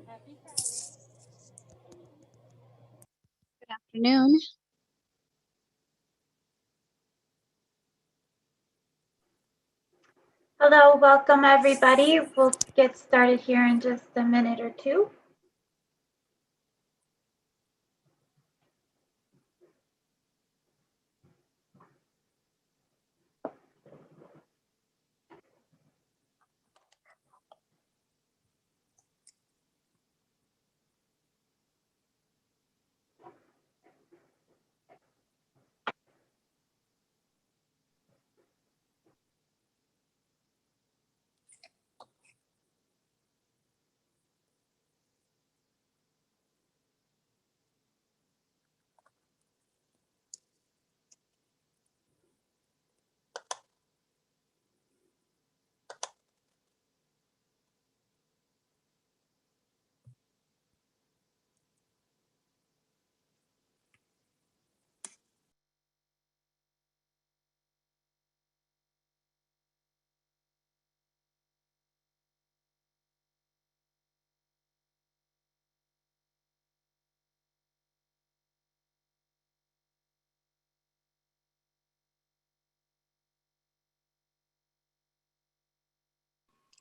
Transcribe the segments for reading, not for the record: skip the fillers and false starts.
Good afternoon. Hello, welcome everybody. We'll get started here in just a minute or two.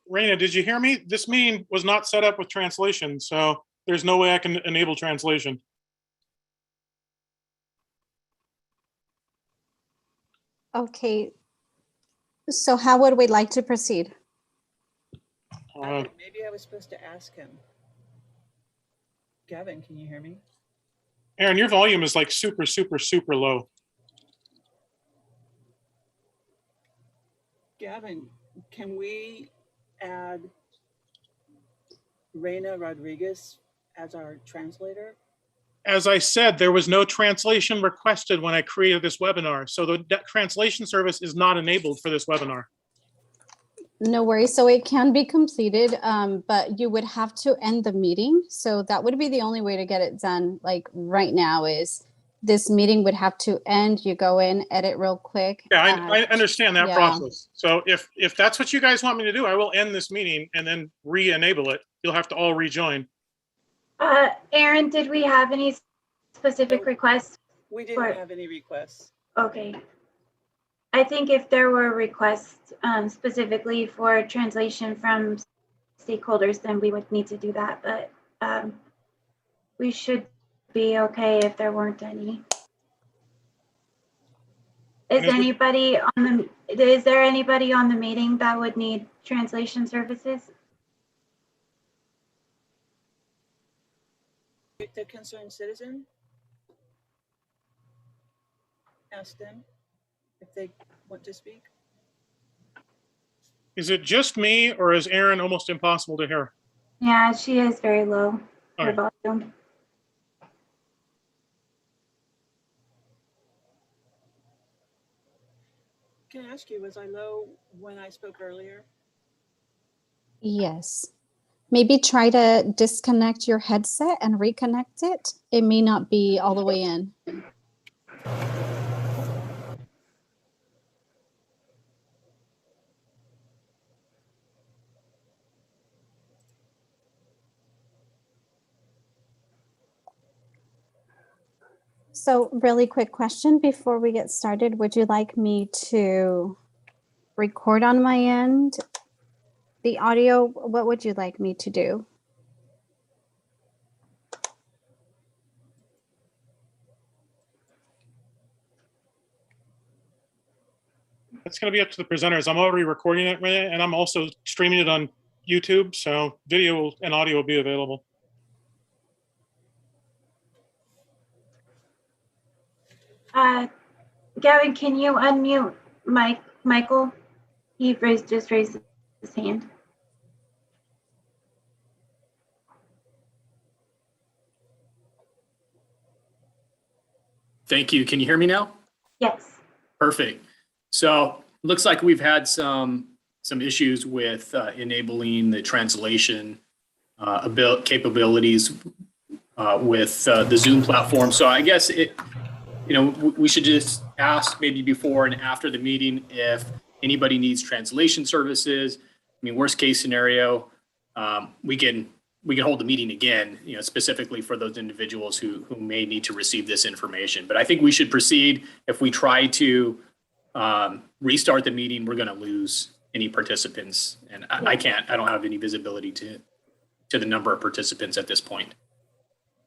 Raina, did you hear me? This meeting was not set up with translation, so there's no way I can enable translation. Okay. So how would we like to proceed? Maybe I was supposed to ask him. Gavin, can you hear me? Aaron, your volume is like super, super, super low. Gavin, can we add Reina Rodriguez as our translator? As I said, there was no translation requested when I created this webinar, so the translation service is not enabled for this webinar. No worries. So it can be completed, but you would have to end the meeting. So that would be the only way to get it done. Like right now is this meeting would have to end. You go in, edit real quick. Yeah, I understand that yeah. process. So if that's what you guys want me to do, I will end this meeting and then re-enable it. You'll have to all rejoin. Aaron, did we have any specific requests? We didn't have any requests. Okay. I think if there were requests specifically for translation from stakeholders, then we would need to do that, but we should be okay if there weren't any. Is there anybody on the meeting that would need translation services? The concerned citizen? Ask them if they want to speak. Is it just me or is Aaron almost impossible to hear? Yeah, she is very low, her All right. volume. Can I ask you, was I low when I spoke earlier? Yes. Maybe try to disconnect your headset and reconnect it. It may not be all the way in. So really quick question before we get started. Would you like me to record on my end the audio? What would you like me to do? That's going to be up to the presenters. I'm already recording it, and I'm also streaming it on YouTube, so video and audio will be available. Gavin, can you unmute Michael? He just raised his hand. Thank you. Can you hear me now? Yes. Perfect. So looks like we've had some issues with enabling the translation capabilities with the Zoom platform. So I guess we should just ask maybe before and after the meeting if anybody needs translation services. I mean, worst case scenario, we can we can hold the meeting again, specifically for those individuals who may need to receive this information. But I think we should proceed. If we try to restart the meeting, we're going to lose any participants, and I don't have any visibility to the number of participants at this point.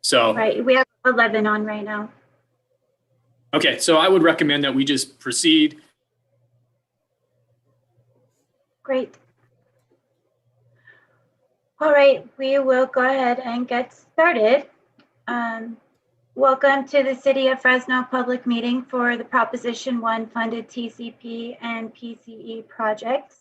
So Right, we have 11 on right now. okay, so I would recommend that we just proceed. Great. All right, we will go ahead and get started. Welcome to the City of Fresno public meeting for the Proposition 1 funded TCP and PCE projects.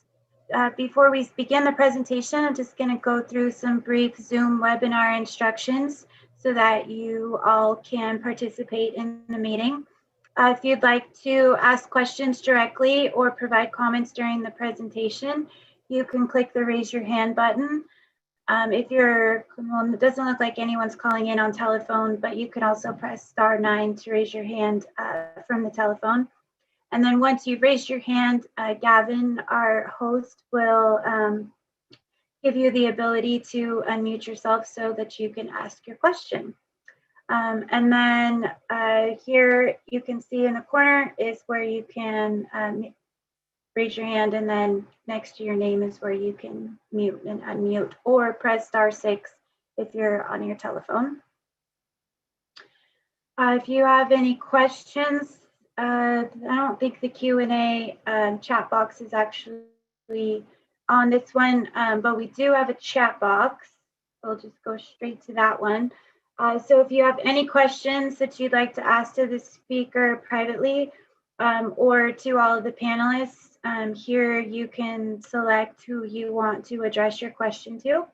Before we begin the presentation, I'm just going to go through some brief Zoom webinar instructions so that you all can participate in the meeting. If you'd like to ask questions directly or provide comments during the presentation, you can click the raise your hand button. It doesn't look like anyone's calling in on telephone, but you can also press *9 to raise your hand from the telephone. And then once you've raised your hand, Gavin, our host, will give you the ability to unmute yourself so that you can ask your question. And then here you can see in the corner is where you can raise your hand, and then next to your name is where you can mute and unmute, or press *6 if you're on your telephone. If you have any questions, I don't think the Q&A chat box is actually on this one, but we do have a chat box. We'll just go straight to that one. So if you have any questions that you'd like to ask to the speaker privately or to all of the panelists, here you can select who you want to address your question to.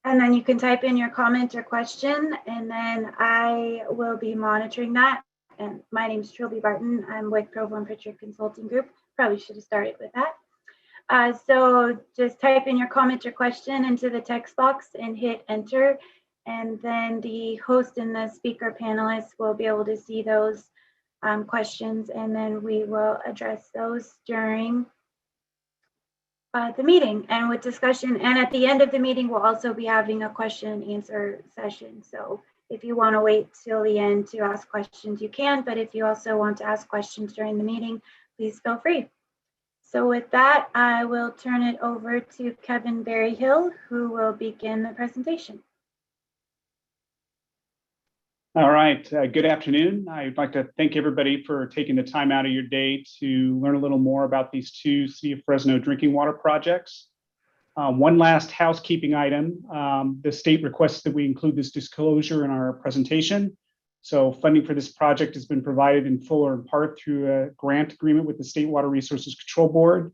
And then you can type in your comment or question, and then I will be monitoring that. And my name is Trilby Barton. I'm with Provo and Pritchard Consulting Group. Probably should have started with that. So just type in your comment or question into the text box and hit enter. And then the host and the speaker panelists will be able to see those questions, and then we will address those during the meeting and with discussion. And at the end of the meeting, we'll also be having a question and answer session. So if you want to wait till the end to ask questions, you can, but if you also want to ask questions during the meeting, please feel free. So with that, I will turn it over to Kevin Berryhill, who will begin the presentation. All right, good afternoon. I'd like to thank everybody for taking the time out of your day to learn a little more about these two City of Fresno drinking water projects. One last housekeeping item. The state requests that we include this disclosure in our presentation. So funding for this project has been provided in full or in part through a grant agreement with the State Water Resources Control Board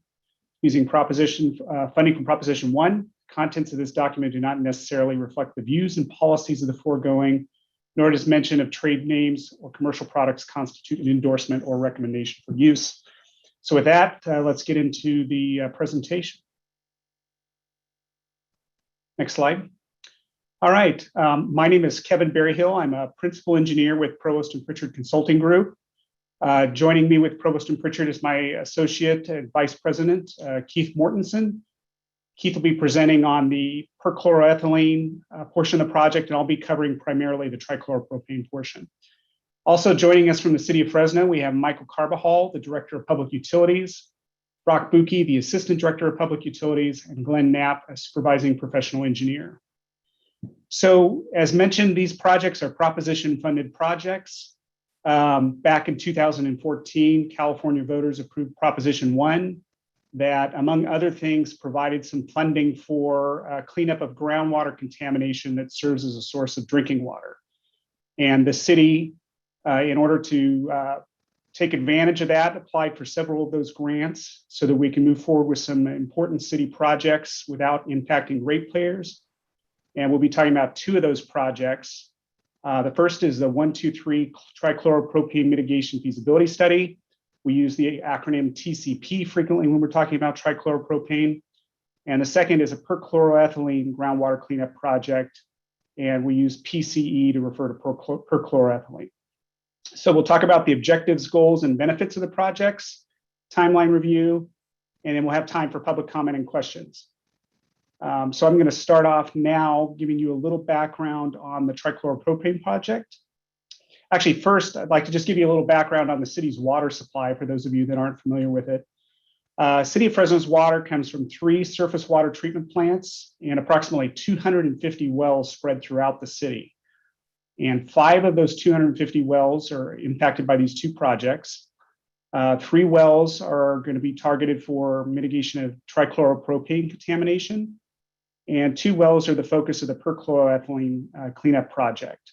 using funding from Proposition 1. Contents of this document do not necessarily reflect the views and policies of the foregoing, nor does mention of trade names or commercial products constitute an endorsement or recommendation for use. So with that, let's get into the presentation. Next slide. All right, my name is Kevin Berryhill. I'm a principal engineer with Provost and Pritchard Consulting Group. Joining me with Provost and Pritchard is my associate and vice president, Keith Mortensen. Keith will be presenting on the perchlor ethylene portion of the project, and I'll be covering primarily the trichloropropane portion. Also joining us from the City of Fresno, we have Michael Carbajal, the Director of Public Utilities, Brock Buki, the Assistant Director of Public Utilities, and Glenn Knapp, a Supervising Professional Engineer. So as mentioned, these projects are proposition-funded projects. Back in 2014, California voters approved Proposition 1, that, among other things, provided some funding for cleanup of groundwater contamination that serves as a source of drinking water. And the city, in order to take advantage of that, applied for several of those grants so that we can move forward with some important city projects without impacting ratepayers. And we'll be talking about two of those projects. The first is the 123 trichloropropane mitigation feasibility study. We use the acronym TCP frequently when we're talking about trichloropropane. And the second is a perchlor ethylene groundwater cleanup project. And we use PCE to refer to perchlor ethylene. So we'll talk about the objectives, goals, and benefits of the projects, timeline review, and then we'll have time for public comment and questions. So I'm going to start off now giving you a little background on the trichloropropane project. Actually, first, I'd like to just give you a little background on the city's water supply for those of you that aren't familiar with it. City of Fresno's water comes from 3 surface water treatment plants and approximately 250 wells spread throughout the city. And 5 of those 250 wells are impacted by these 2 projects. 3 wells are going to be targeted for mitigation of trichloropropane contamination, and 2 wells are the focus of the Perchlor Ethylene cleanup project.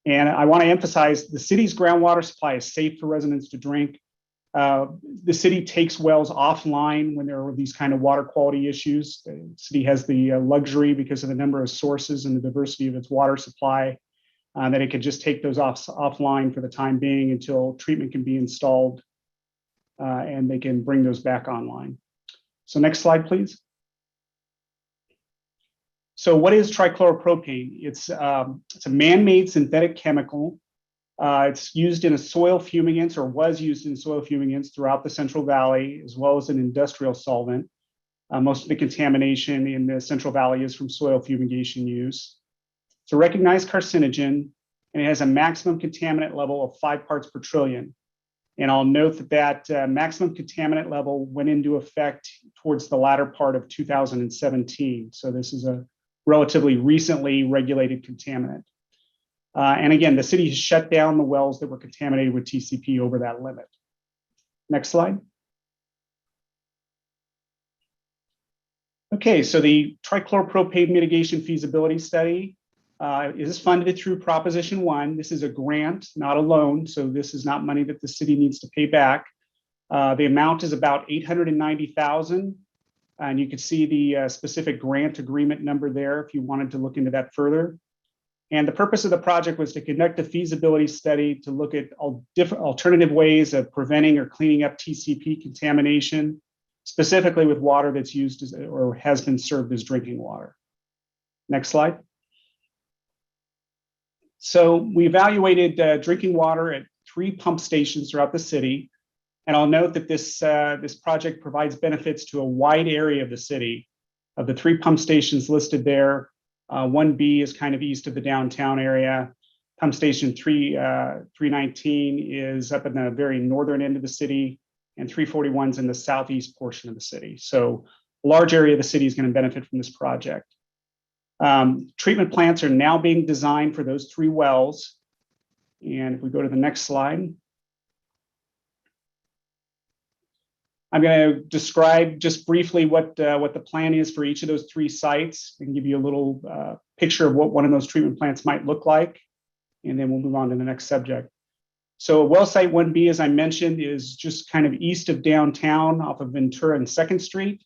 And I want to emphasize the city's groundwater supply is safe for residents to drink. The city takes wells offline when there are these kind of water quality issues. The city has the luxury, because of the number of sources and the diversity of its water supply, that it could just take those offline for the time being until treatment can be installed, and they can bring those back online. So next slide, please. So what is trichloropropane? It's a man-made synthetic chemical. It's used in soil fumigants, or was used in soil fumigants throughout the Central Valley, as well as an industrial solvent. Most of the contamination in the Central Valley is from soil fumigation use. It's a recognized carcinogen, and it has a maximum contaminant level of 5 parts per trillion. And I'll note that maximum contaminant level went into effect towards the latter part of 2017. So this is a relatively recently regulated contaminant. And again, the city has shut down the wells that were contaminated with TCP over that limit. Next slide. Okay, so the trichloropropane mitigation feasibility study is funded through Proposition 1. This is a grant, not a loan, so this is not money that the city needs to pay back. The amount is about $890,000, and you can see the specific grant agreement number there if you wanted to look into that further. And the purpose of the project was to conduct a feasibility study to look at all different alternative ways of preventing or cleaning up TCP contamination, specifically with water that's used as, or has been served as drinking water. Next slide. So we evaluated drinking water at 3 pump stations throughout the city. And I'll note that this project provides benefits to a wide area of the city. Of the 3 pump stations listed there, 1B is kind of east of the downtown area. Pump station 319 is up in the very northern end of the city, and 341 is in the southeast portion of the city. So a large area of the city is going to benefit from this project. Treatment plants are now being designed for those 3 wells. And if we go to the next slide, I'm going to describe just briefly what the plan is for each of those 3 sites and give you a little picture of what one of those treatment plants might look like. And then we'll move on to the next subject. So well site 1B, as I mentioned, is just kind of east of downtown off of Ventura and 2nd Street.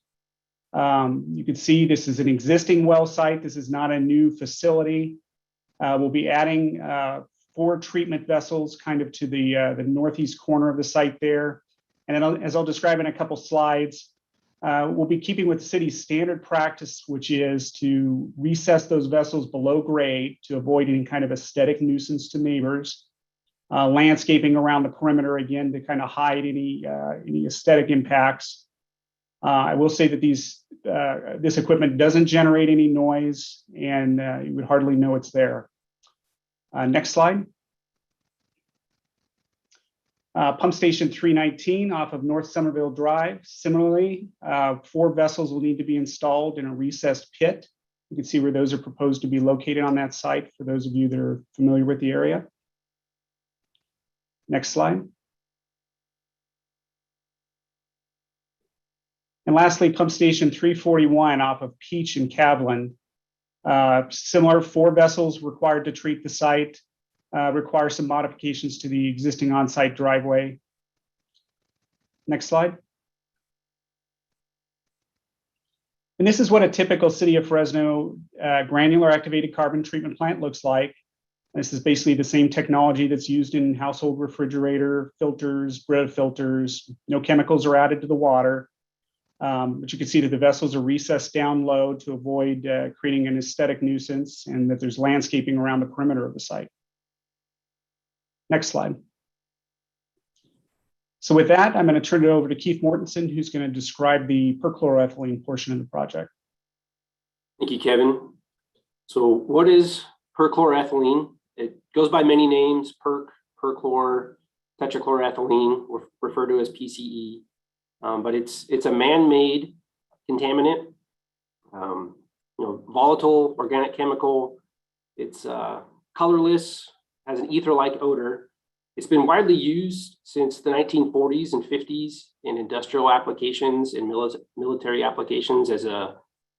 You can see this is an existing well site. This is not a new facility. We'll be adding 4 treatment vessels kind of to the northeast corner of the site there. And then as I'll describe in a couple slides, we'll be keeping with the city's standard practice, which is to recess those vessels below grade to avoid any kind of aesthetic nuisance to neighbors. Landscaping around the perimeter, again, to kind of hide any aesthetic impacts. I will say that this equipment doesn't generate any noise, and you would hardly know it's there. Next slide. Pump station 319 off of North Somerville Drive. Similarly, 4 vessels will need to be installed in a recessed pit. You can see where those are proposed to be located on that site for those of you that are familiar with the area. Next slide. And lastly, pump station 341 off of Peach and Cavlin. Similar, 4 vessels required to treat the site. Require some modifications to the existing on-site driveway. Next slide. And this is what a typical City of Fresno granular activated carbon treatment plant looks like. This is basically the same technology that's used in household refrigerator filters, bread filters. No chemicals are added to the water. But you can see that the vessels are recessed down low to avoid creating an aesthetic nuisance, and that there's landscaping around the perimeter of the site. Next slide. So with that, I'm going to turn it over to Keith Mortensen, who's going to describe the perchloroethylene portion of the project. Thank you, Kevin. So what is perchlor ethylene? It goes by many names: perchlor, tetrachloroethylene, referred to as PCE. But it's a man-made contaminant, volatile organic chemical. It's colorless, has an ether-like odor. It's been widely used since the 1940s and 50s in industrial applications and military applications as a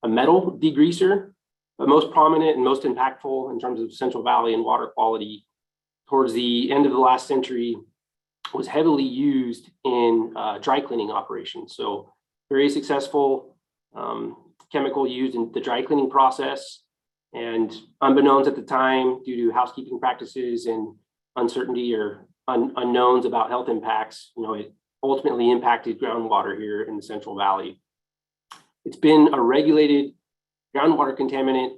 metal degreaser, but most prominent and most impactful in terms of Central Valley and water quality towards the end of the last century was heavily used in dry cleaning operations. So very successful chemical used in the dry cleaning process. And unbeknownst at the time, due to housekeeping practices and uncertainty or unknowns about health impacts, it ultimately impacted groundwater here in the Central Valley. It's been a regulated groundwater contaminant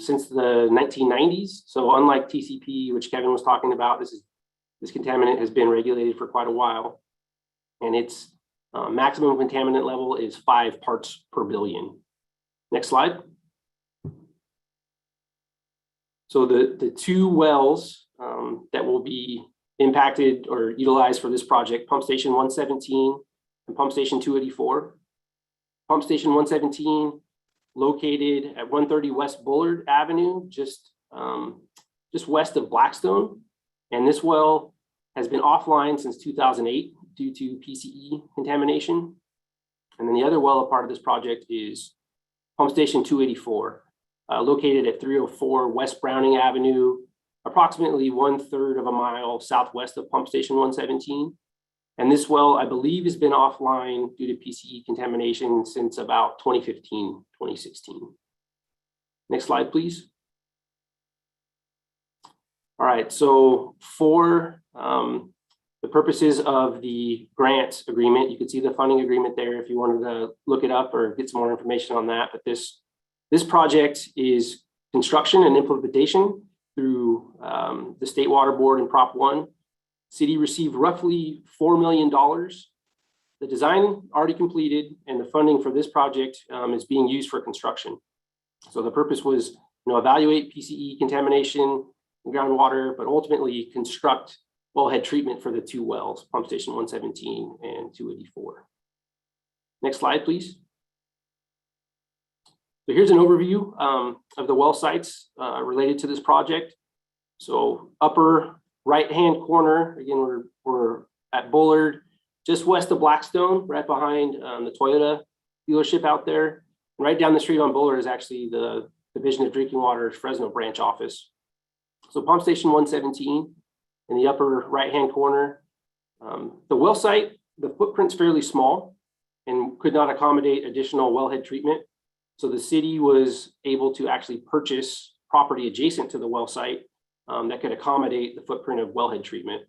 since the 1990s. So unlike TCP, which Kevin was talking about, this contaminant has been regulated for quite a while, and its maximum contaminant level is 5 parts per billion. Next slide. So the 2 wells that will be impacted or utilized for this project, Pump Station 117 and Pump Station 284. Pump Station 117 located at 130 West Bullard Avenue, just west of Blackstone. And this well has been offline since 2008 due to PCE contamination. And then the other well a part of this project is Pump Station 284, located at 304 West Browning Avenue, approximately 1/3 of a mile southwest of Pump Station 117. And this well, I believe, has been offline due to PCE contamination since about 2015, 2016. Next slide, please. All right, so for the purposes of the grant agreement, you can see the funding agreement there if you wanted to look it up or get some more information on that. But this project is construction and implementation through the State Water Board and Prop 1. City received roughly $4 million. The design already completed, and the funding for this project is being used for construction. So the purpose was, evaluate PCE contamination in groundwater, but ultimately construct wellhead treatment for the 2 wells, Pump Station 117 and 284. Next slide, please. So here's an overview of the well sites related to this project. So upper right-hand corner, again, we're at Bullard, just west of Blackstone, right behind the Toyota dealership out there. And right down the street on Bullard is actually the Division of Drinking Water's Fresno branch office. So Pump Station 117 in the upper right-hand corner. The well site, the footprint's fairly small and could not accommodate additional wellhead treatment. So the city was able to actually purchase property adjacent to the well site that could accommodate the footprint of wellhead treatment.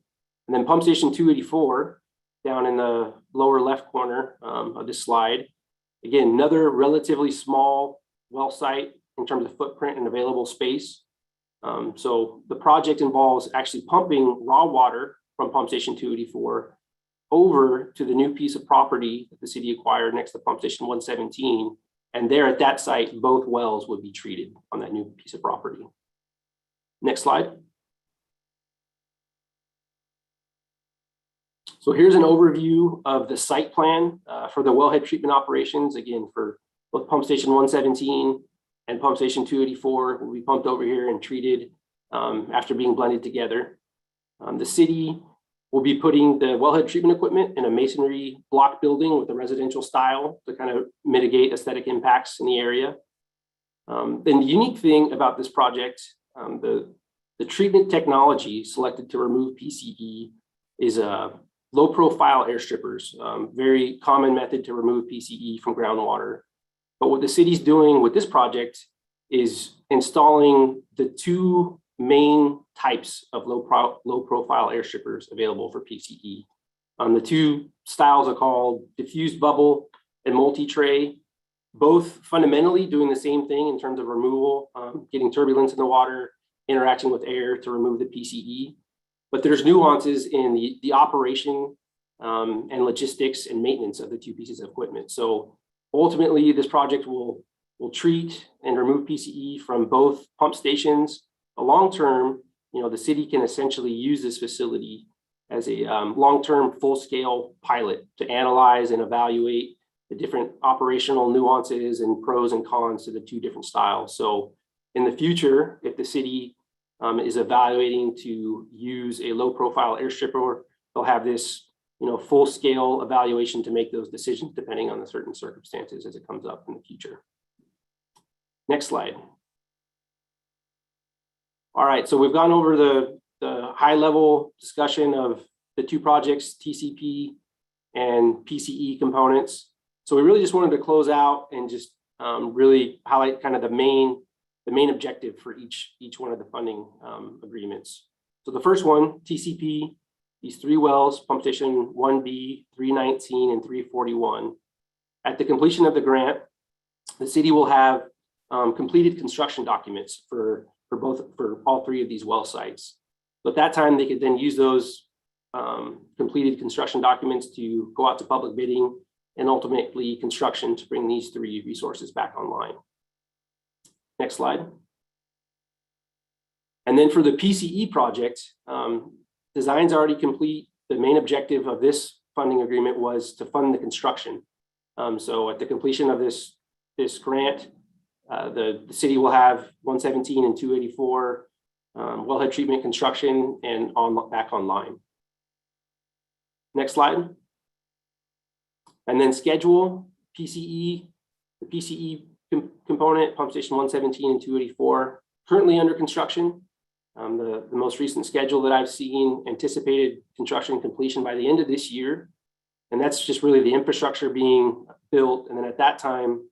And then Pump Station 284 down in the lower left corner of this slide. Again, another relatively small well site in terms of footprint and available space. So the project involves actually pumping raw water from Pump Station 284 over to the new piece of property that the city acquired next to Pump Station 117. And there at that site, both wells would be treated on that new piece of property. Next slide. So here's an overview of the site plan for the wellhead treatment operations. Again, for both Pump Station 117 and Pump Station 284 will be pumped over here and treated after being blended together. The city will be putting the wellhead treatment equipment in a masonry block building with a residential style to kind of mitigate aesthetic impacts in the area. And the unique thing about this project, the treatment technology selected to remove PCE is low profile air strippers, very common method to remove PCE from groundwater. But what the city's doing with this project is installing the 2 main types of low profile air strippers available for PCE. The 2 styles are called diffused bubble and multi-tray, both fundamentally doing the same thing in terms of removal, getting turbulence in the water, interacting with air to remove the PCE. But there's nuances in the operation and logistics and maintenance of the 2 pieces of equipment. So ultimately, this project will will treat and remove PCE from both pump stations. Long term, the city can essentially use this facility as a long-term full-scale pilot to analyze and evaluate the different operational nuances and pros and cons to the two different styles. So in the future, if the city is evaluating to use a low-profile air stripper, they'll have this full-scale evaluation to make those decisions depending on the certain circumstances as it comes up in the future. Next slide. All right, so we've gone over the high-level discussion of the two projects, TCP and PCE components. So we really just wanted to close out and just really highlight kind of the main objective for each one of the funding agreements. So the first one, TCP, these 3 wells, pump station 1B, 319, and 341. At the completion of the grant, the city will have completed construction documents for all 3 of these well sites. So at that time, they could then use those completed construction documents to go out to public bidding and ultimately construction to bring these 3 resources back online. Next slide. And then for the PCE project, design's already complete. The main objective of this funding agreement was to fund the construction. So at the completion of this grant, the city will have 117 and 284 wellhead treatment construction and back online. Next slide. And then schedule PCE, the PCE component, pump station 117 and 284, currently under construction. The most recent schedule that I've seen anticipated construction completion by the end of this year. And that's just really the infrastructure being built. And then at that time,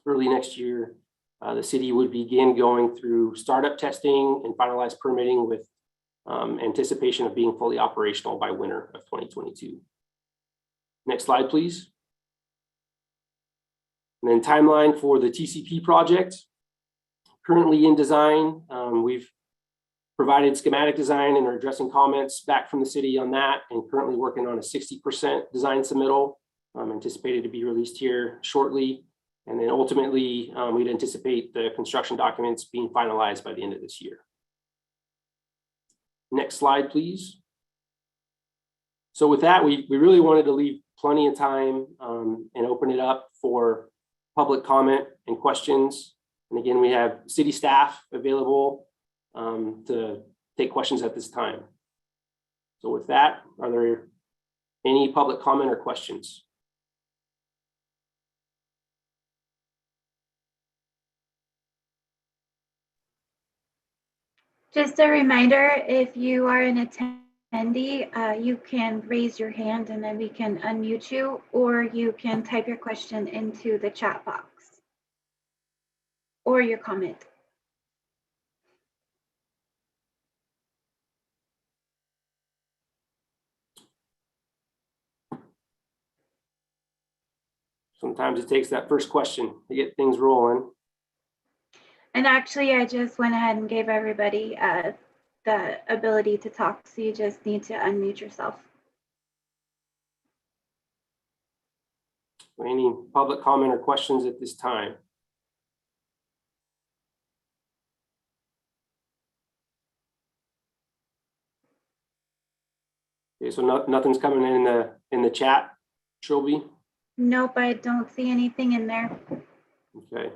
early next year, the city would begin going through startup testing and finalized permitting with anticipation of being fully operational by winter of 2022. Next slide, please. And then timeline for the TCP project. Currently in design, we've provided schematic design and are addressing comments back from the city on that, and currently working on a 60% design submittal, anticipated to be released here shortly. And then ultimately, we'd anticipate the construction documents being finalized by the end of this year. Next slide, please. So with that, we really wanted to leave plenty of time and open it up for public comment and questions. And again, we have city staff available to take questions at this time. So with that, are there any public comment or questions? Just a reminder, if you are an attendee, you can raise your hand and then we can unmute you, or you can type your question into the chat box or your comment. Sometimes it takes that first question to get things rolling. And actually, I just went ahead and gave everybody the ability to talk. So you just need to unmute yourself. Any public comment or questions at this time? Okay, so nothing's coming in the chat, Shelby? Nope, I don't see anything in there. Okay.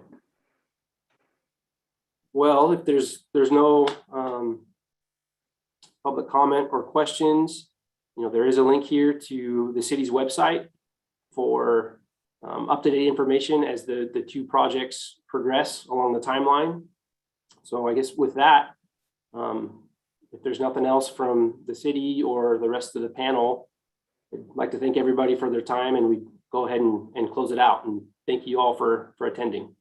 Well, if there's no public comment or questions, there is a link here to the city's website for up-to-date information as the 2 projects progress along the timeline. So I guess with that, if there's nothing else from the city or the rest of the panel, I'd like to thank everybody for their time, and we go ahead and close it out. And thank you all for attending.